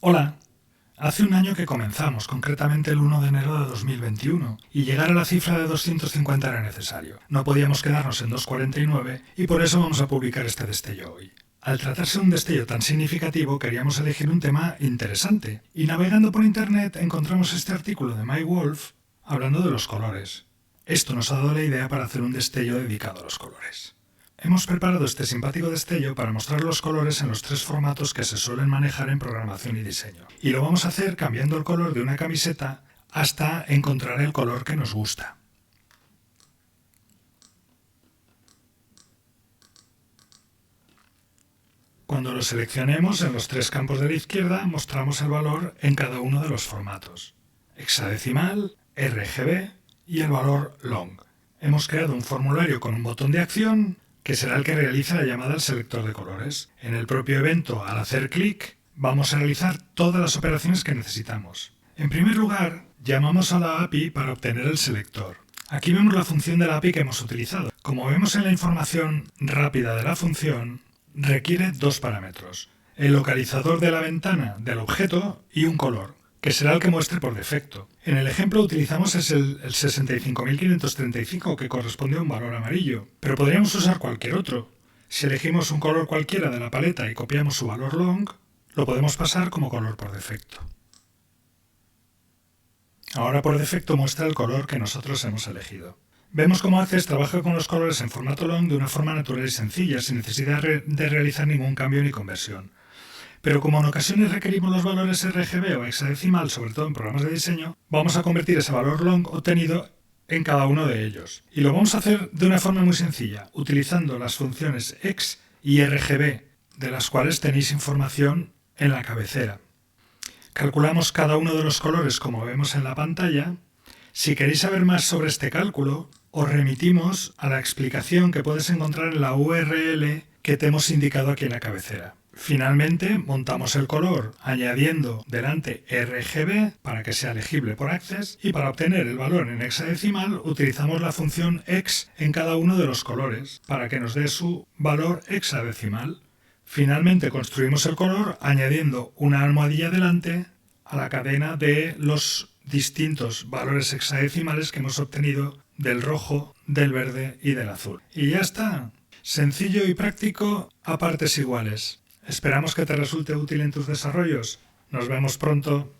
Hola, hace un año que comenzamos, concretamente el 1 de enero de 2021, y llegar a la cifra de 250 era necesario. No podíamos quedarnos en 249 y por eso vamos a publicar este destello hoy. Al tratarse de un destello tan significativo, queríamos elegir un tema interesante, y navegando por internet encontramos este artículo de MyWolf hablando de los colores. Esto nos ha dado la idea para hacer un destello dedicado a los colores. Hemos preparado este simpático destello para mostrar los colores en los tres formatos que se suelen manejar en programación y diseño. Y lo vamos a hacer cambiando el color de una camiseta hasta encontrar el color que nos gusta. Cuando lo seleccionemos, en los tres campos de la izquierda mostramos el valor en cada uno de los formatos: hexadecimal, RGB y el valor long. Hemos creado un formulario con un botón de acción que será el que realiza la llamada al selector de colores. En el propio evento, al hacer clic, vamos a realizar todas las operaciones que necesitamos. En primer lugar, llamamos a la API para obtener el selector. Aquí vemos la función de la API que hemos utilizado. Como vemos en la información rápida de la función, requiere dos parámetros: el localizador de la ventana del objeto y un color, que será el que muestre por defecto. En el ejemplo utilizamos el 65535, que corresponde a un valor amarillo, pero podríamos usar cualquier otro. Si elegimos un color cualquiera de la paleta y copiamos su valor long, lo podemos pasar como color por defecto. Ahora por defecto muestra el color que nosotros hemos elegido. Vemos cómo Access trabaja con los colores en formato long de una forma natural y sencilla, sin necesidad de realizar ningún cambio ni conversión. Pero como en ocasiones requerimos los valores RGB o hexadecimal, sobre todo en programas de diseño, vamos a convertir ese valor long obtenido en cada uno de ellos. Y lo vamos a hacer de una forma muy sencilla, utilizando las funciones hex y RGB, de las cuales tenéis información en la cabecera. Calculamos cada uno de los colores como vemos en la pantalla. Si queréis saber más sobre este cálculo, os remitimos a la explicación que puedes encontrar en la URL que te hemos indicado aquí en la cabecera. Finalmente, montamos el color añadiendo delante RGB para que sea legible por Access, y para obtener el valor en hexadecimal utilizamos la función hex en cada uno de los colores para que nos dé su valor hexadecimal. Finalmente construimos el color añadiendo una almohadilla delante a la cadena de los distintos valores hexadecimales que hemos obtenido del rojo, del verde y del azul. Y ya está. Sencillo y práctico a partes iguales. Esperamos que te resulte útil en tus desarrollos. Nos vemos pronto.